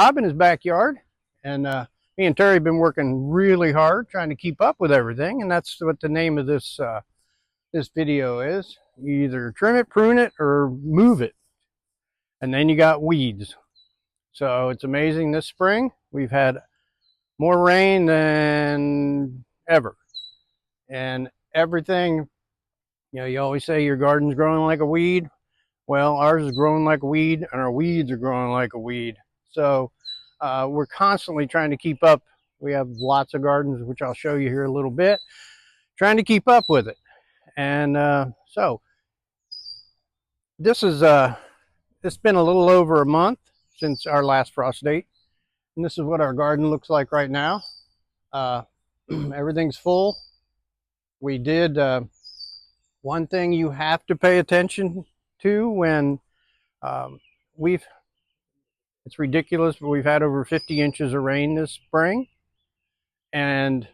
Bob in his backyard, and me and Terry have been working really hard trying to keep up with everything, and that's what the name of this video is. You either trim it, prune it, or move it, and then you got weeds. So it's amazing. This spring we've had more rain than ever, and everything. You know, you always say your garden's growing like a weed. Well, ours is growing like a weed, and our weeds are growing like a weed. So we're constantly trying to keep up. We have lots of gardens, which I'll show you here a little bit, trying to keep up with it. And so this is it's been a little over a month since our last frost date, and this is what our garden looks like right now. Everything's full. We did one thing you have to pay attention to when we've it's ridiculous, but we've had over 50 inches of rain this spring, and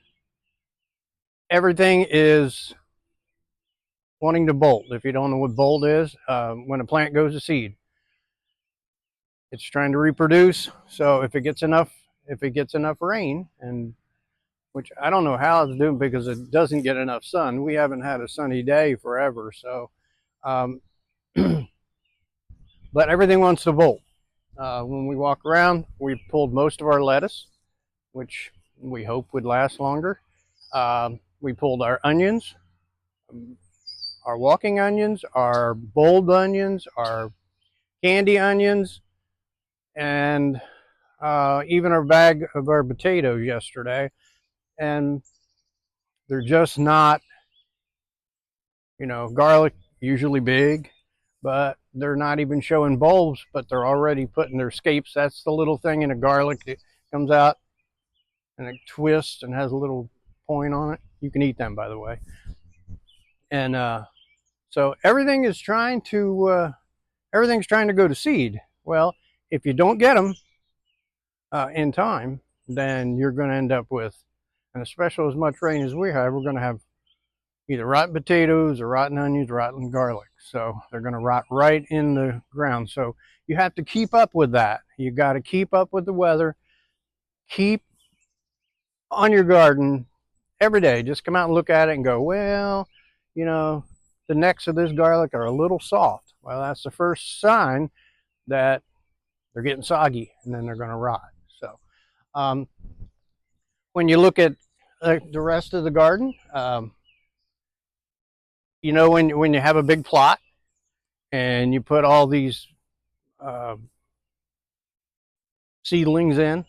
everything is wanting to bolt. If you don't know what bolt is, when a plant goes to seed, it's trying to reproduce. So if it gets enough rain, and which I don't know how it's doing because it doesn't get enough sun. We haven't had a sunny day forever, so but everything wants to bolt. When we walk around, we pulled most of our lettuce, which we hope would last longer. We pulled our onions, our walking onions, our bulb onions, our candy onions, and even our bag of our potatoes yesterday. And they're just not, garlic usually big, but they're not even showing bulbs, but they're already putting their scapes. That's the little thing in a garlic that comes out and it twists and has a little point on it. You can eat them, by the way. And so everything's trying to go to seed. Well, if you don't get them in time, then you're going to end up with, and especially as much rain as we have, we're going to have either rotten potatoes or rotten onions, rotten garlic. So they're going to rot right in the ground. So you have to keep up with that. You got to keep up with the weather. Keep on your garden every day. Just come out and look at it and go, well, the necks of this garlic are a little soft. Well, that's the first sign that they're getting soggy, and then they're going to rot. So when you look at the rest of the garden, when you have a big plot and you put all these seedlings in,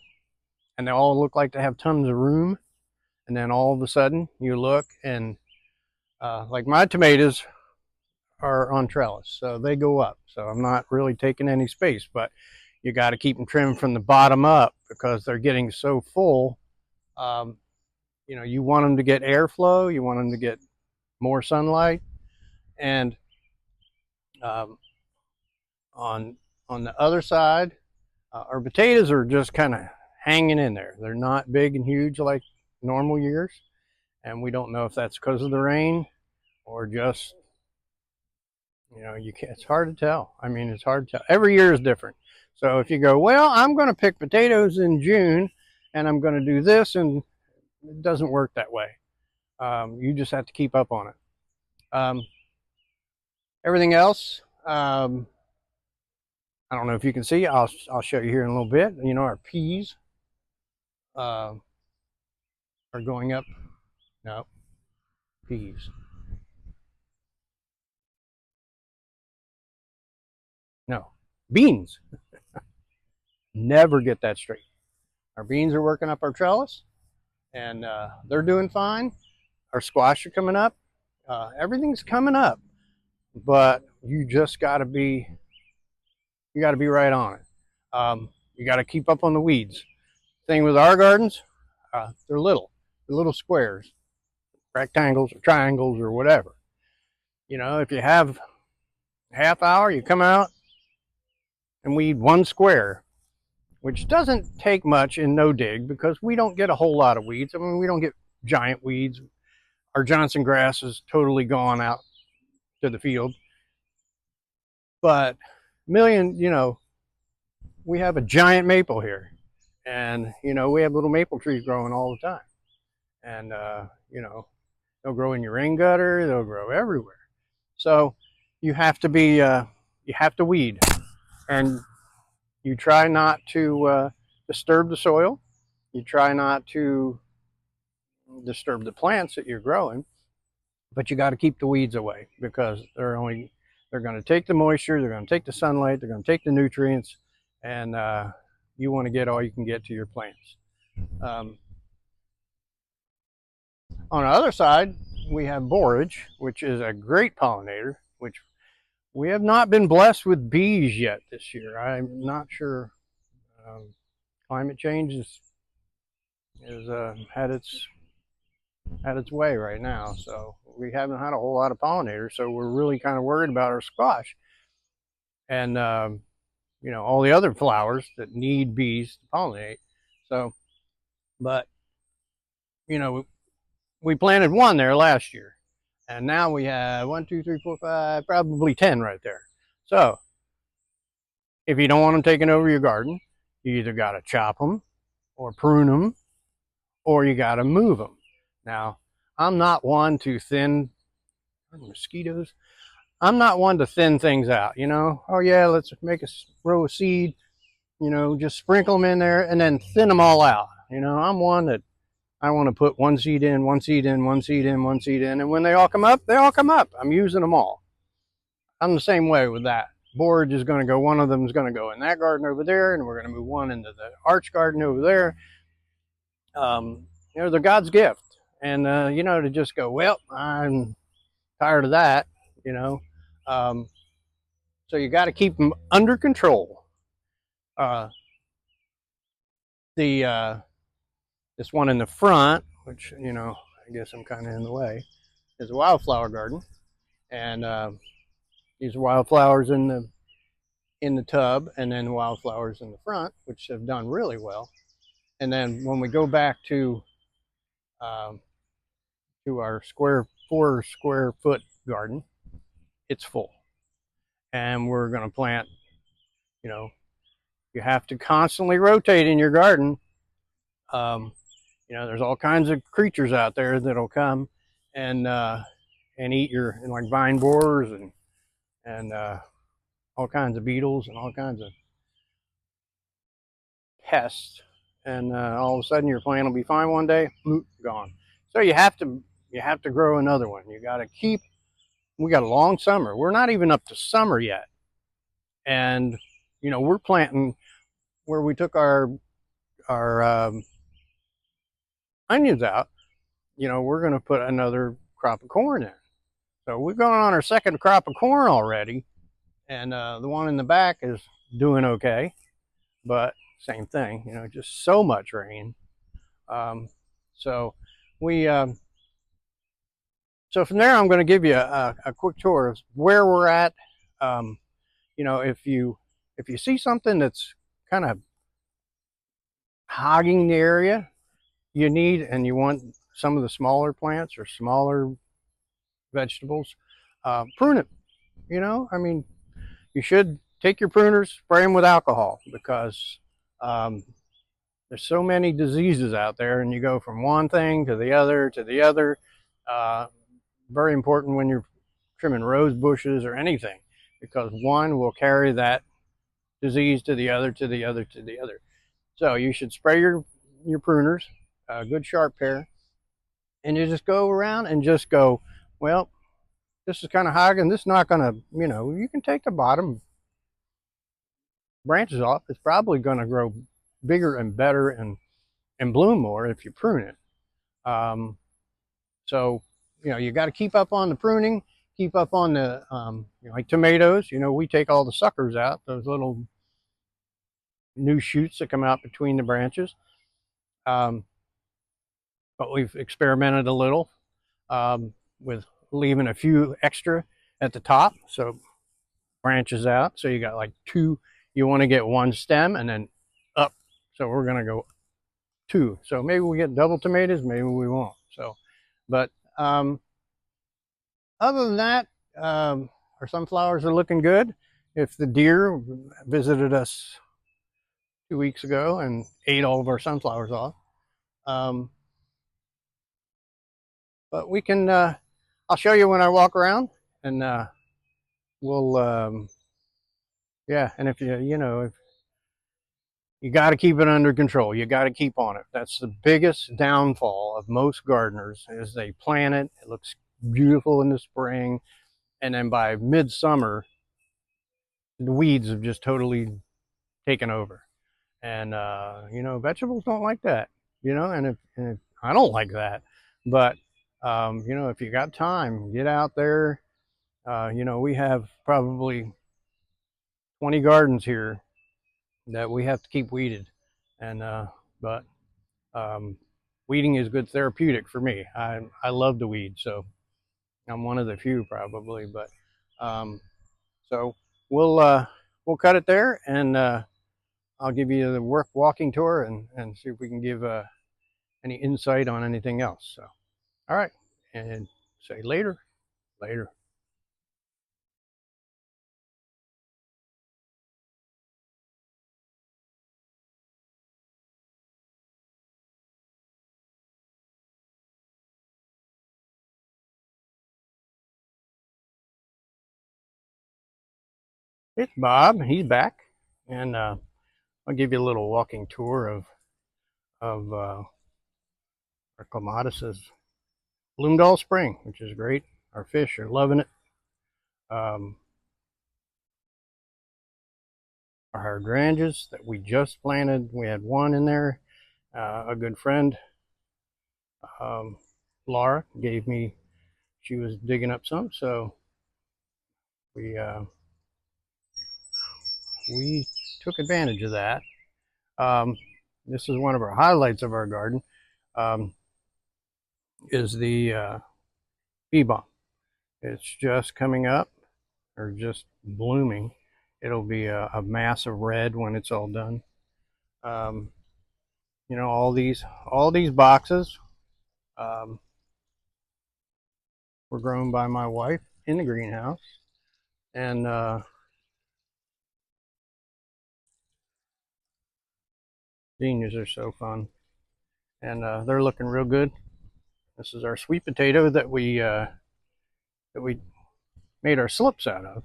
and they all look like they have tons of room, and then all of a sudden you look and like my tomatoes are on trellis, so they go up. So I'm not really taking any space, but you got to keep them trimmed from the bottom up because they're getting so full. You want them to get airflow, you want them to get more sunlight, and on the other side, our potatoes are just kind of hanging in there. They're not big and huge like normal years, and we don't know if that's because of the rain or just, it's hard to tell. I mean, it's hard to tell. Every year is different. So if you go, well, I'm going to pick potatoes in June and I'm going to do this, and it doesn't work that way. You just have to keep up on it. Everything else, I don't know if you can see. I'll show you here in a little bit. Our peas are going up. No, peas. No, beans. Never get that straight. Our beans are working up our trellis, and they're doing fine. Our squash are coming up. Everything's coming up, but you just got to be right on it. You got to keep up on the weeds. Thing with our gardens, they're little squares, rectangles or triangles or whatever. If you have a half hour, you come out and weed one square, which doesn't take much in no dig because we don't get a whole lot of weeds. I mean, we don't get giant weeds. Our Johnson grass is totally gone out to the field. But we have a giant maple here, and we have little maple trees growing all the time, and they'll grow in your rain gutter, they'll grow everywhere. So you have to be you have to weed, and you try not to disturb the soil. You try not to disturb the plants that you're growing, but you got to keep the weeds away, because they're going to take the moisture, they're going to take the sunlight, they're going to take the nutrients, and you want to get all you can get to your plants. On the other side, we have borage, which is a great pollinator, which we have not been blessed with bees yet this year. I'm not sure. Climate change is had its way right now, so we haven't had a whole lot of pollinators. So we're really kind of worried about our squash and all the other flowers that need bees to pollinate. So, but we planted one there last year, and now we have 1, 2, 3, 4, 5, probably 10 right there. So if you don't want them taking over your garden, you either got to chop them or prune them, or you got to move them. Now, I'm not one to thin mosquitoes. I'm not one to thin things out. Oh yeah, let's make a row of seed. Just sprinkle them in there and then thin them all out. I'm one that I want to put one seed in, one seed in, one seed in, one seed in, and when they all come up, they all come up. I'm using them all. I'm the same way with that. Borage is going to go, one of them is going to go in that garden over there, and we're going to move one into the arch garden over there. They're God's gift. And, to just go, well, I'm tired of that, so you got to keep them under control. This one in the front, which, I guess I'm kind of in the way, is a wildflower garden. And these are wildflowers in the tub, and then wildflowers in the front, which have done really well. And then when we go back to our 4 square foot garden, it's full. And we're going to plant, you have to constantly rotate in your garden. There's all kinds of creatures out there that'll come and eat like vine borers and all kinds of beetles and all kinds of pests. And all of a sudden your plant will be fine one day, gone. So you have to grow another one. You got to keep. We got a long summer. We're not even up to summer yet, and we're planting where we took our onions out. We're going to put another crop of corn in. So we're going on our second crop of corn already, and the one in the back is doing okay, but same thing. Just so much rain. So from there, I'm going to give you a quick tour of where we're at. If you see something that's kind of hogging the area, and you want some of the smaller plants or smaller vegetables, prune it. You should take your pruners, spray them with alcohol, because there's so many diseases out there, and you go from one thing to the other to the other. Very important when you're trimming rose bushes or anything, because one will carry that disease to the other, to the other, to the other. So you should spray your pruners, a good sharp pair, and you just go around and just go, well, this is kind of hogging. This is not going to, you can take the bottom branches off. It's probably going to grow bigger and better and bloom more if you prune it. So you got to keep up on the pruning, keep up on the like tomatoes. We take all the suckers out, those little new shoots that come out between the branches. But we've experimented a little with leaving a few extra at the top, so branches out. So you got like 2. You want to get 1 stem and then up. So we're going to go 2. So maybe we get double tomatoes, maybe we won't. So, but other than that, our sunflowers are looking good. If the deer visited us 2 weeks ago and ate all of our sunflowers off. Um, but we can, I'll show you when I walk around, and we'll, yeah. And if if you got to keep it under control, you got to keep on it. That's the biggest downfall of most gardeners is they plant it. It looks beautiful in the spring, and then by midsummer, the weeds have just totally taken over. And vegetables don't like that. And if I don't like that, but if you got time, get out there. We have probably 20 gardens here that we have to keep weeded, and but um, weeding is good therapeutic for me. I love to weed, so I'm one of the few probably. But um, so we'll uh, we'll cut it there, and I'll give you the walking tour, and see if we can give any insight on anything else. So, all right, and say later, later. It's Bob. He's back, and I'll give you a little walking tour of our clematis's bloomed all spring, which is great. Our fish are loving it. Um, our hydrangeas that we just planted, we had one in there. A good friend, um, Laura, gave me. She was digging up some, so we uh, we took advantage of that. Um, this is one of our highlights of our garden. Um, is the bee balm. It's just coming up, or just blooming. It'll be a mass of red when it's all done. Um, all these boxes um, were grown by my wife in the greenhouse, and zinnias are so fun, and they're looking real good. This is our sweet potato that we made our slips out of,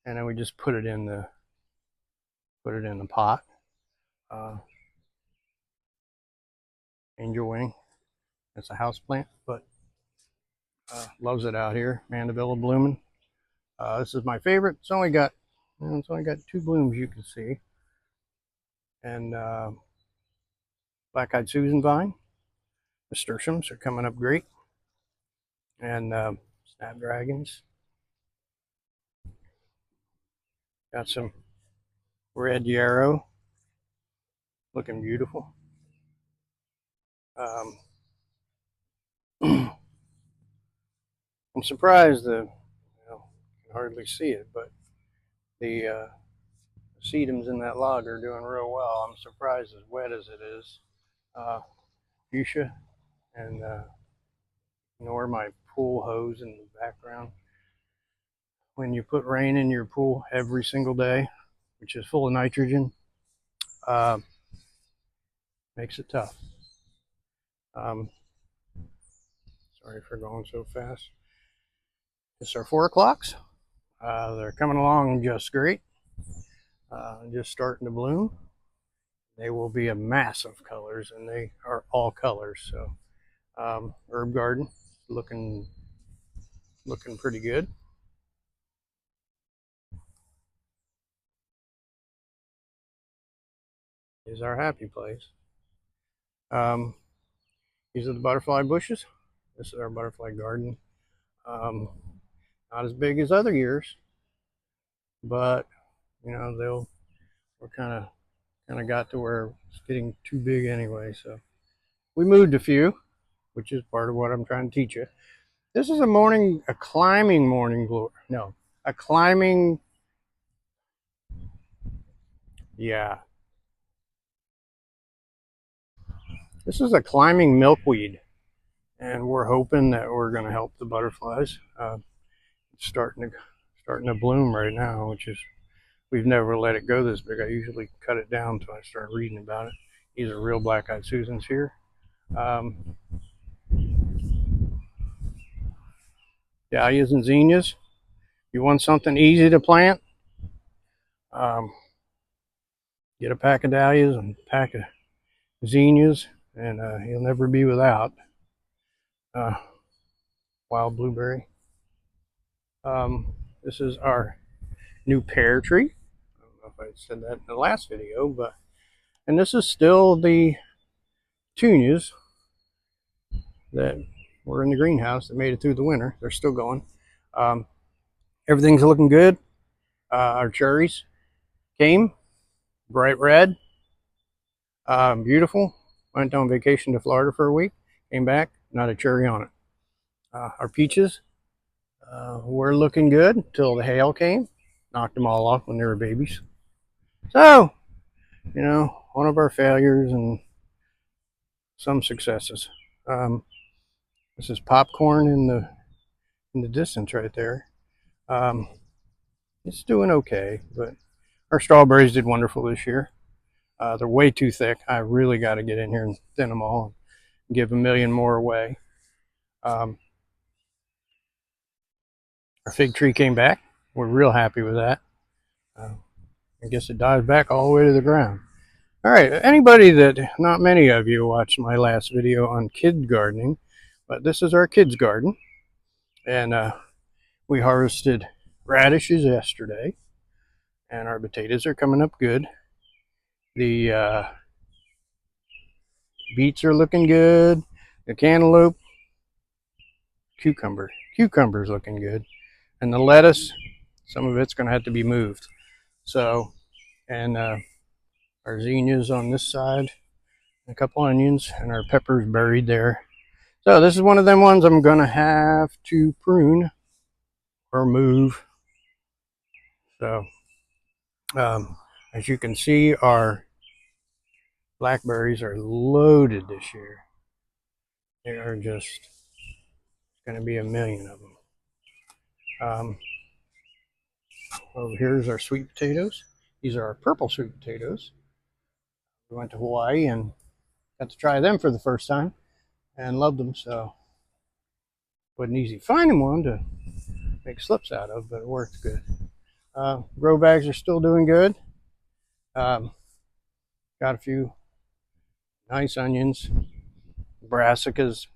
and then we just put it in the pot. Uh, Angel wing. It's a house plant, but loves it out here. Mandevilla blooming. This is my favorite. It's only got 2 blooms you can see, and black-eyed Susan vine. Nasturtiums are coming up great, and snapdragons. Got some red yarrow, looking beautiful. Um, I'm surprised you can hardly see it, but the sedums in that log are doing real well. I'm surprised as wet as it is. Uh, Fuchsia, and ignore my pool hose in the background. When you put rain in your pool every single day, which is full of nitrogen, uh, makes it tough. Um, Sorry for going so fast. It's our 4 o'clocks. They're coming along just great. Just starting to bloom. They will be a mass of colors, and they are all colors. So, herb garden looking pretty good. Is our happy place. Um, these are the butterfly bushes. This is our butterfly garden. Um, Not as big as other years, but they'll we're kind of got to where it's getting too big anyway. So we moved a few, which is part of what I'm trying to teach you. This is a climbing morning glory. No, a climbing. Yeah, this is a climbing milkweed, and we're hoping that we're going to help the butterflies. It's starting to bloom right now, which is we've never let it go this big. I usually cut it down until I start reading about it. These are real black-eyed Susans here. Dahlias and zinnias. You want something easy to plant? Get a pack of dahlias and a pack of zinnias, and you'll never be without wild blueberry. This is our new pear tree. I don't know if I said that in the last video, and this is still the petunias that were in the greenhouse that made it through the winter. They're still going. Everything's looking good. Our cherries came, bright red, beautiful. Went on vacation to Florida for a week, came back, not a cherry on it. Our peaches were looking good until the hail came, knocked them all off when they were babies. So, one of our failures and some successes. This is popcorn in the distance right there. It's doing okay, but our strawberries did wonderful this year. They're way too thick. I really got to get in here and thin them all and give a million more away. Our fig tree came back. We're real happy with that. I guess it dives back all the way to the ground. All right, anybody not many of you watched my last video on kid gardening, but this is our kids garden. And we harvested radishes yesterday, and our potatoes are coming up good. The beets are looking good. The cantaloupe, cucumber's looking good. And the lettuce, some of it's going to have to be moved. So, and our zinnias on this side, a couple onions, and our peppers buried there. So this is one of them ones I'm going to have to prune or move. So, as you can see, our blackberries are loaded this year. They are just going to be a million of them. Over here's our sweet potatoes. These are our purple sweet potatoes. We went to Hawaii and got to try them for the first time and loved them. So it wasn't easy finding one to make slips out of, but it worked good. Grow bags are still doing good. Got a few nice onions, brassicas,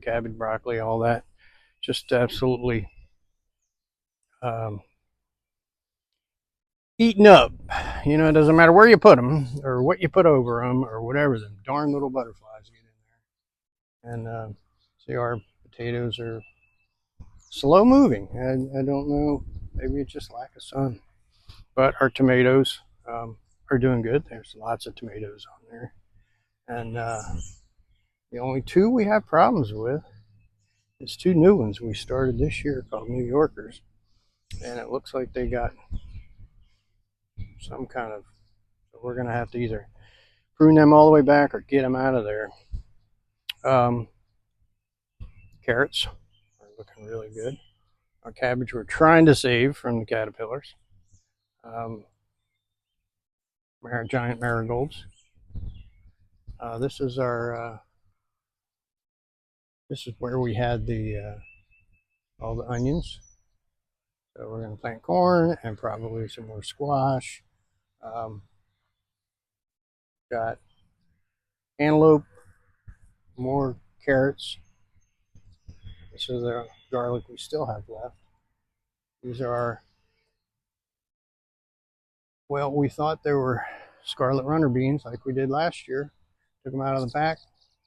cabbage, broccoli, all that. Just absolutely eaten up. It doesn't matter where you put them or what you put over them or whatever. The darn little butterflies get in there. And see, our potatoes are slow moving. I don't know. Maybe it's just lack of sun. But our tomatoes are doing good. There's lots of tomatoes on there. And the only two we have problems with is two new ones we started this year called New Yorkers. And it looks like they got some kind of, so we're going to have to either prune them all the way back or get them out of there. Carrots are looking really good. Our cabbage we're trying to save from the caterpillars. Giant marigolds. This is our, this is where we had the all the onions. So we're going to plant corn and probably some more squash. Got antelope, more carrots. This is the garlic we still have left. These are, well, we thought they were scarlet runner beans like we did last year. Took them out of the pack.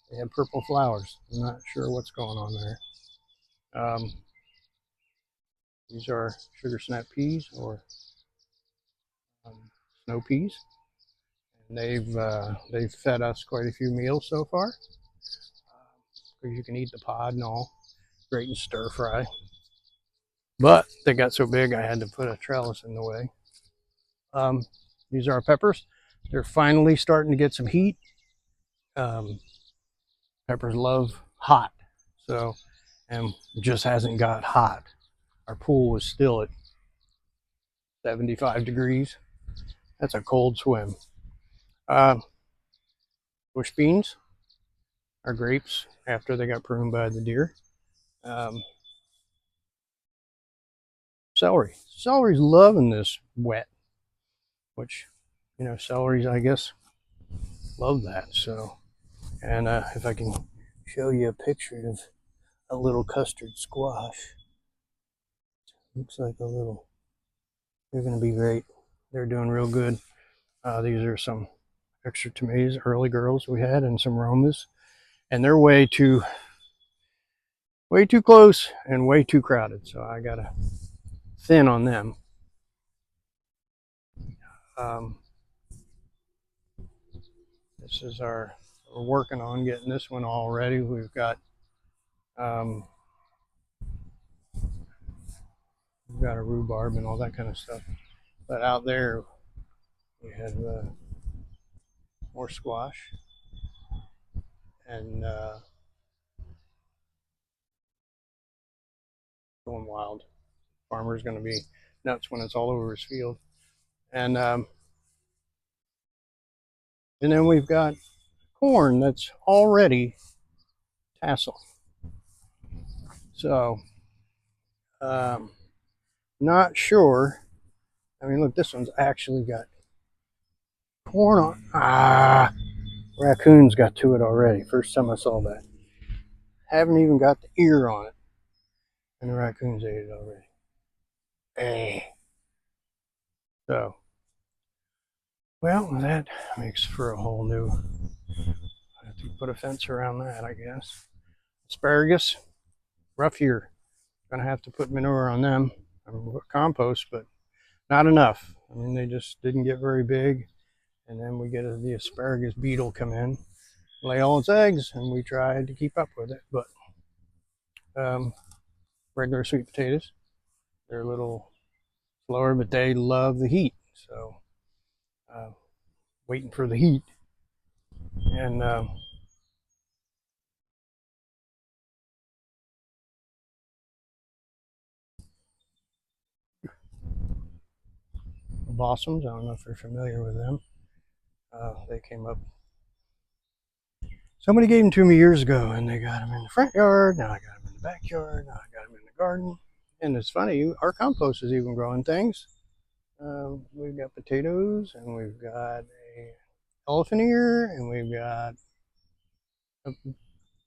They had purple flowers. I'm not sure what's going on there. These are sugar snap peas or snow peas. And they've fed us quite a few meals so far. Because you can eat the pod and all. Great and stir fry. But they got so big I had to put a trellis in the way. These are our peppers. They're finally starting to get some heat. Peppers love hot. So, and it just hasn't got hot. Our pool was still at 75 degrees. That's a cold swim. Uh, bush beans are grapes after they got pruned by the deer. Um, celery. Celery's loving this wet, which, you know, celeries, I guess, love that. So, and if I can show you a picture of a little custard squash, looks like a little, they're going to be great. They're doing real good. These are some extra tomatoes, early girls we had, and some Romas, and they're way too close and way too crowded. So I gotta thin on them. Um, this is we're working on getting this one all ready. Um, we've got a rhubarb and all that kind of stuff. But out there we have more squash and going wild. Farmer's going to be nuts when it's all over his field. And then we've got corn that's already tassel. So, not sure. I mean, look, this one's actually got corn on. Raccoons got to it already. First time I saw that. Haven't even got the ear on it. And the raccoons ate it already. Eh. So, well, that makes for a whole new. I have to put a fence around that, I guess. Asparagus, rough year. Gonna have to put manure on them. Compost, but not enough. I mean, they just didn't get very big. And then we get the asparagus beetle come in, lay all its eggs, and we tried to keep up with it. But regular sweet potatoes, they're a little slower, but they love the heat. So waiting for the heat. And blossoms, I don't know if you're familiar with them. They came up. Somebody gave them to me years ago, and they got them in the front yard. Now I got them in the backyard. Now I got them in the garden. And it's funny, our compost is even growing things. We've got potatoes, and we've got a elephant ear, and we've got a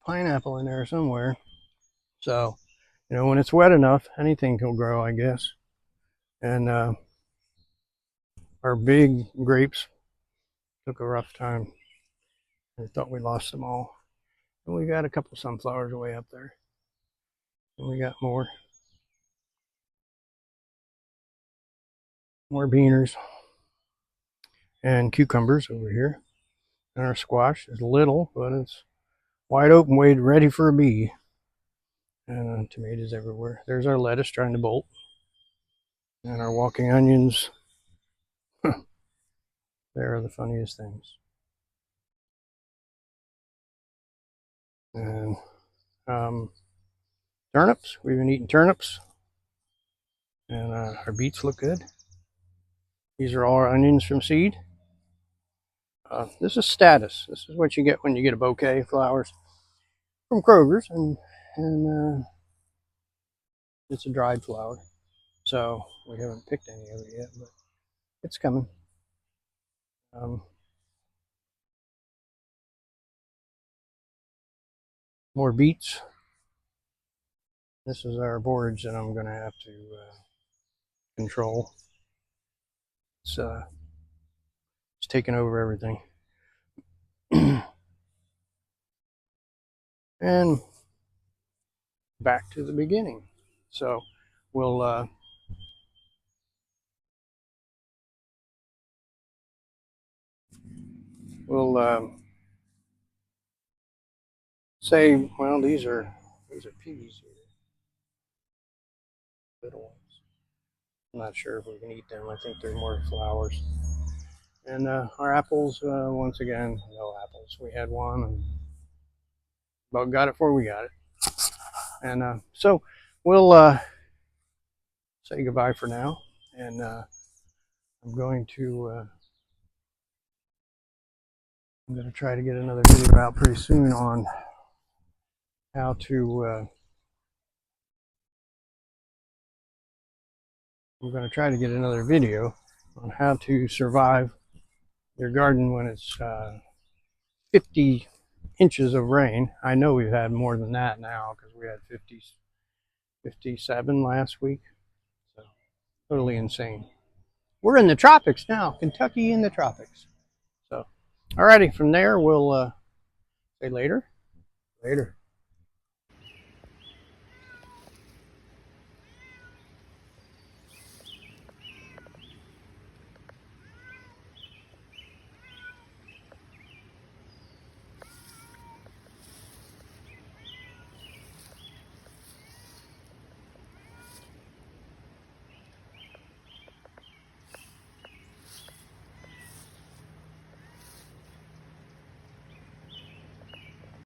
pineapple in there somewhere. So, you know, when it's wet enough, anything can grow, I guess. And our big grapes took a rough time. I thought we lost them all. And we got a couple sunflowers way up there. And we got more beaners and cucumbers over here. And our squash is little, but it's wide open, waiting, ready for a bee. And tomatoes everywhere. There's our lettuce trying to bolt. And our walking onions. They are the funniest things. And turnips. We've been eating turnips. And our beets look good. These are all our onions from seed. This is status. This is what you get when you get a bouquet of flowers from Kroger's, and it's a dried flower. So we haven't picked any of it yet, but it's coming. More beets. This is our borage that I'm going to have to control. It's taking over everything. And back to the beginning. So we'll say, well, these are peas here, little ones. I'm not sure if we can eat them. I think they're more flowers. And our apples, once again, no apples. We had one, and about got it before we got it. And so we'll say goodbye for now. And I'm going to try to get another video out pretty soon on how to I'm going to try to get another video on how to survive your garden when it's 50 inches of rain. I know we've had more than that now because we had 57 last week. So totally insane. We're in the tropics now, Kentucky in the tropics. So, alrighty, from there we'll say later. Later.